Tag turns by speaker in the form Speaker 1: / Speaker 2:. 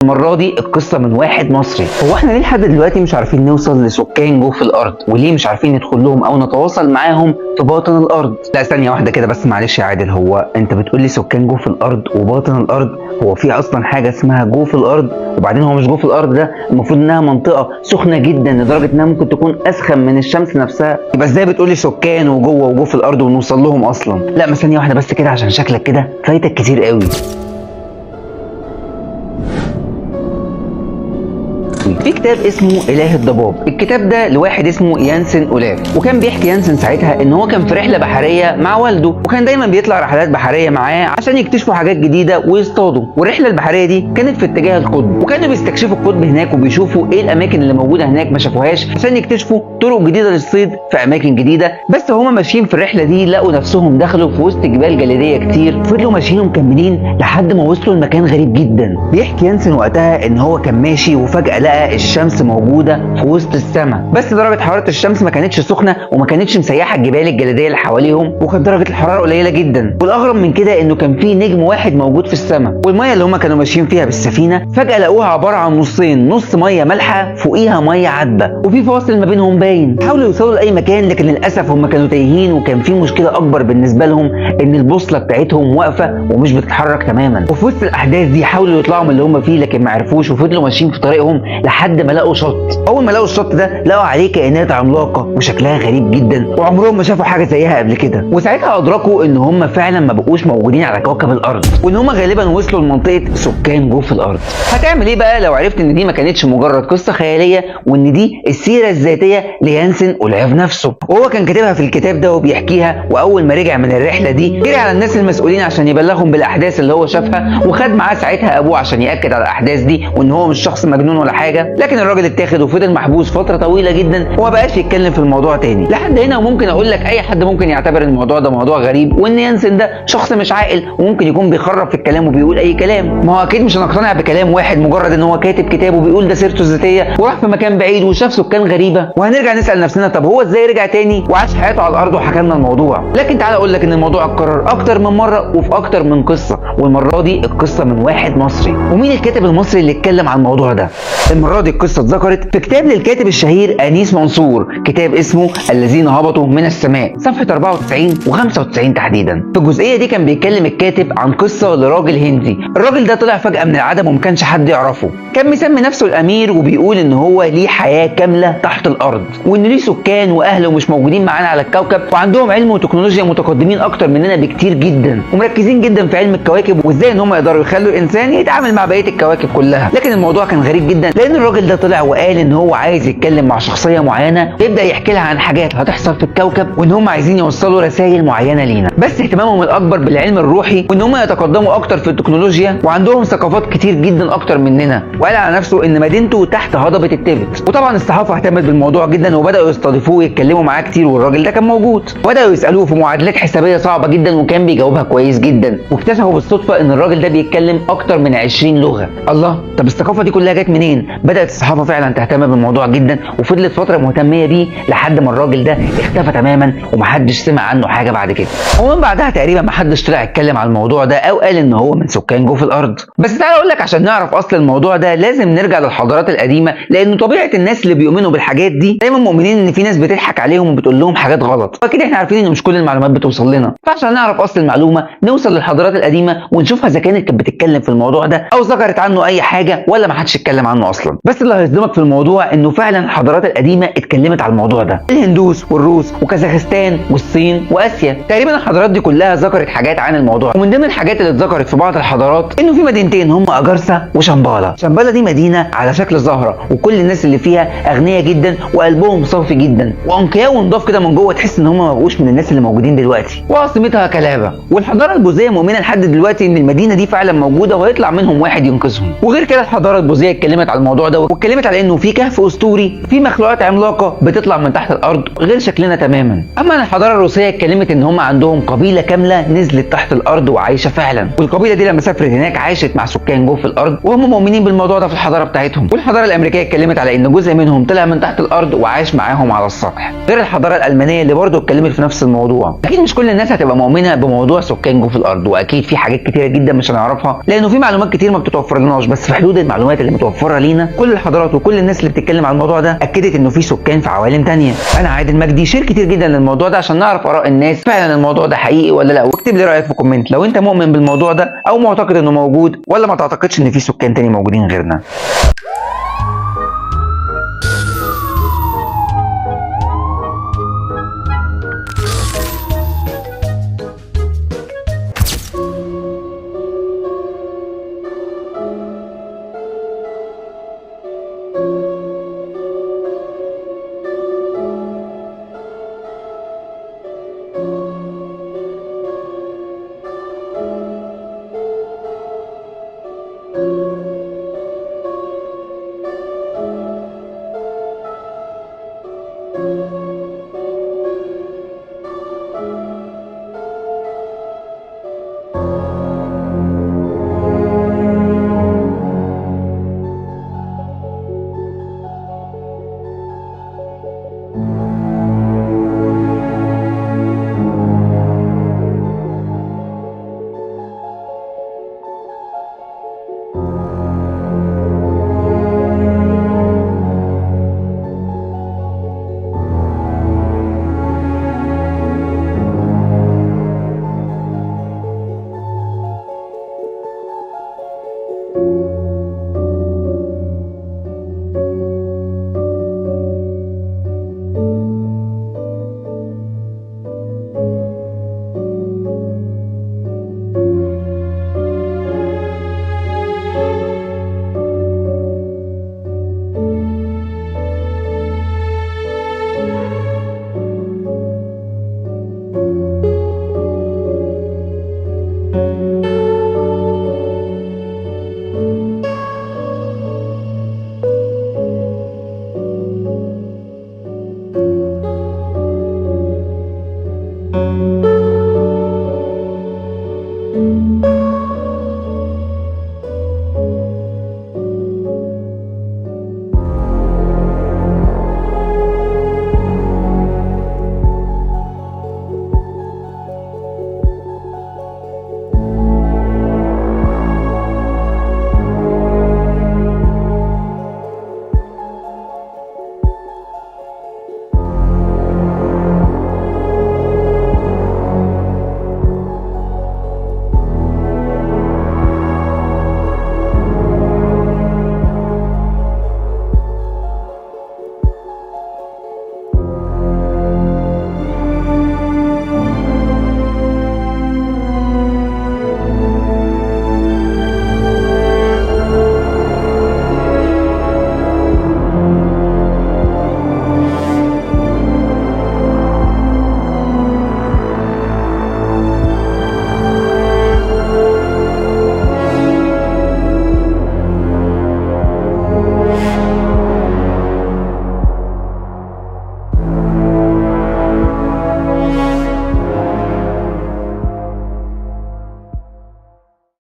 Speaker 1: المرة دي القصة من واحد مصري. هو احنا ليه لحد دلوقتي مش عارفين نوصل لسكان جوه في الارض؟ وليه مش عارفين ندخل لهم او نتواصل معاهم في باطن الارض؟ لا ثانية واحدة كده بس معلش يا عادل، هو انت بتقول لي سكان جوه في الارض وباطن الارض؟ هو في اصلا حاجة اسمها جوه في الارض؟ وبعدين هو مش جوه في الارض ده المفروض انها منطقة سخنة جدا لدرجة انها ممكن تكون اسخن من الشمس نفسها، يبقى ازاي بتقول لي سكان وجوه في الارض ونوصل لهم اصلا؟ لا ما ثانية واحدة بس كده عشان شكلك كده فايتك كتير قوي. في كتاب اسمه إله الضباب. الكتاب ده لواحد اسمه يانسن أولاف، وكان بيحكي يانسن ساعتها ان هو كان في رحله بحريه مع والده، وكان دايما بيطلع رحلات بحريه معاه عشان يكتشفوا حاجات جديده ويصطادوا. والرحله البحريه دي كانت في اتجاه القطب، وكانوا بيستكشفوا القطب هناك وبيشوفوا ايه الاماكن اللي موجوده هناك ما شافوهاش عشان يكتشفوا طرق جديده للصيد في اماكن جديده. بس هما ماشيين في الرحله دي لقوا نفسهم دخلوا في وسط جبال جليديه كتير، فضلوا ماشيين ومكملين لحد ما وصلوا لمكان غريب جدا. بيحكي يانسن وقتها ان هو كان ماشي وفجاه لقى الشمس موجوده في وسط السماء، بس درجه حراره الشمس ما كانتش سخنه وما كانتش مسيحه الجبال الجليديه اللي حواليهم، وكانت درجه الحراره قليله جدا. والاغرب من كده انه كان في نجم واحد موجود في السماء، والميه اللي هم كانوا ماشيين فيها بالسفينه فجاه لقوها عباره عن نصين، نص ميه مالحه فوقيها ميه عذبه، وفي فاصل ما بينهم باين. حاولوا يوصلوا لاي مكان لكن للاسف هم كانوا تايهين، وكان في مشكله اكبر بالنسبه لهم ان البوصله بتاعتهم واقفه ومش بتتحرك تماما. وفي وسط الاحداث دي حاولوا يطلعوا من اللي هم فيه لكن ما عرفوش، وفضلوا ماشيين في طريقهم لحد ما لقوا شط. اول ما لقوا الشط ده لقوا عليه كائنات عملاقه وشكلها غريب جدا، وعمرهم ما شافوا حاجه زيها قبل كده. وساعتها ادركوا ان هم فعلا ما بقوش موجودين على كوكب الارض، وان هم غالبا وصلوا لمنطقه سكان جوه في الارض. هتعمل ايه بقى لو عرفت ان دي ما كانتش مجرد قصه خياليه، وان دي السيره الذاتيه ليانسن أولاف نفسه؟ وهو كان كاتبها في الكتاب ده وبيحكيها، واول ما رجع من الرحله دي جري على الناس المسؤولين عشان يبلغهم بالاحداث اللي هو شافها، وخد معاه ساعتها ابوه عشان ياكد على الاحداث دي وان هو مش شخص مجنون ولا حاجه. لكن الراجل اتاخد وفضل محبوس فتره طويله جدا وما بقاش يتكلم في الموضوع تاني. لحد هنا وممكن اقول لك اي حد ممكن يعتبر الموضوع ده موضوع غريب، وان يانسن ده شخص مش عاقل وممكن يكون بيخرب في الكلام وبيقول اي كلام. ما هو اكيد مش هنقتنع بكلام واحد مجرد ان هو كاتب كتاب وبيقول ده سيرته الذاتيه وراح في مكان بعيد وشاف سكان غريبه، وهنرجع نسال نفسنا طب هو ازاي رجع تاني وعاش حياته على الارض وحكى لنا الموضوع. لكن تعال اقول لك ان الموضوع اتكرر اكتر من مره وفي اكتر من قصه، والمره دي القصه من واحد مصري. ومين الكاتب المصري اللي اتكلم عن الموضوع ده؟ المره دي القصه اتذكرت في كتاب للكاتب الشهير أنيس منصور، كتاب اسمه الذين هبطوا من السماء، صفحه 94 و95 تحديدا. في الجزئيه دي كان بيتكلم الكاتب عن قصه لراجل هندي. الراجل ده طلع فجاه من العدم وما كانش حد يعرفه، كان مسمي نفسه الامير وبيقول ان هو ليه حياه كامله تحت الارض، وان ليه سكان واهل ومش موجودين معانا على الكوكب، وعندهم علم وتكنولوجيا متقدمين اكتر مننا بكتير جدا، ومركزين جدا في علم الكواكب وازاي ان هم يقدروا يخلوا الانسان يتعامل مع بقيه الكواكب كلها. لكن الموضوع كان غريب جدا لان الراجل ده طلع وقال ان هو عايز يتكلم مع شخصيه معينه يبدا يحكي لها عن حاجات هتحصل في الكوكب، وان هم عايزين يوصلوا رسائل معينه لينا، بس اهتمامهم الاكبر بالعلم الروحي وان هم يتقدموا اكتر في التكنولوجيا وعندهم ثقافات كتير جدا اكتر مننا. وقال على نفسه ان مدينته تحت هضبه التبت. وطبعا الصحافه اهتمت بالموضوع جدا وبداوا يستضيفوه ويتكلموا معاه كتير، والراجل ده كان موجود، وبداوا يسالوه في معادلات حسابيه صعبه جدا وكان بيجاوبها كويس جدا، واكتشفوا بالصدفه ان الراجل ده بيتكلم اكتر من 20 لغه. الله، طب الثقافه دي كلها جت منين؟ بدات الصحافه فعلا تهتم بالموضوع جدا وفضلت فتره مهتميه بيه لحد ما الراجل ده اختفى تماما ومحدش سمع عنه حاجه بعد كده. ومن بعدها تقريبا محدش طلع يتكلم عن الموضوع ده او قال ان هو من سكان جوه في الارض. بس تعال اقول لك عشان نعرف اصل الموضوع ده لازم نرجع للحضارات القديمه، لان طبيعه الناس اللي بيؤمنوا بالحاجات دي دايما مؤمنين ان في ناس بتضحك عليهم وبتقول لهم حاجات غلط، واكيد احنا عارفين ان مش كل المعلومات بتوصل لنا. فعشان نعرف اصل المعلومه نوصل للحضارات القديمه ونشوفها اذا كانت بتتكلم في الموضوع ده او ذكرت عنه اي حاجه ولا ما حدش اتكلم عنه اصلا. بس اللي هيصدمك في الموضوع انه فعلا الحضارات القديمه اتكلمت على الموضوع ده. الهندوس والروس وكازاخستان والصين واسيا، تقريبا الحضارات دي كلها ذكرت حاجات عن الموضوع. ومن ضمن الحاجات اللي اتذكرت في بعض الحضارات انه في مدينتين هم اجارسا وشمبالا. شمبالا دي مدينه على شكل زهره، وكل الناس اللي فيها اغنياء جدا وقلبهم صافي جدا وانقياء ونضاف كده من جوه، تحس ان هم ما بقوش من الناس اللي موجودين دلوقتي. وعاصمتها كلابا. والحضاره البوذيه مؤمنه لحد دلوقتي ان المدينه دي فعلا موجوده وهيطلع منهم واحد ينقذهم. وغير كده الحضاره البوذيه اتكلمت على الموضوع الموضوع ده واتكلمت على انه في كهف اسطوري في مخلوقات عملاقه بتطلع من تحت الارض غير شكلنا تماما. اما عن الحضاره الروسيه اتكلمت ان هم عندهم قبيله كامله نزلت تحت الارض وعايشه فعلا، والقبيله دي لما سافرت هناك عاشت مع سكان جوه في الارض وهم مؤمنين بالموضوع ده في الحضاره بتاعتهم. والحضاره الامريكيه اتكلمت على ان جزء منهم طلع من تحت الارض وعاش معاهم على السطح، غير الحضاره الالمانيه اللي برضه اتكلمت في نفس الموضوع. اكيد مش كل الناس هتبقى مؤمنه بموضوع سكان جوه في الارض، واكيد في حاجات كتيره جدا مش هنعرفها لانه في معلومات كتير ما بتتوفر لناش، بس في حدود المعلومات اللي متوفره لينا كل الحضارات وكل الناس اللي بتتكلم عن الموضوع ده اكدت انه في سكان في عوالم تانية. انا عادل مجدي، شير كتير جدا للموضوع ده عشان نعرف اراء الناس، فعلا الموضوع ده حقيقي ولا لا؟ واكتب لي رايك في كومنت لو انت مؤمن بالموضوع ده او معتقد انه موجود ولا ما تعتقدش ان في سكان تاني موجودين غيرنا.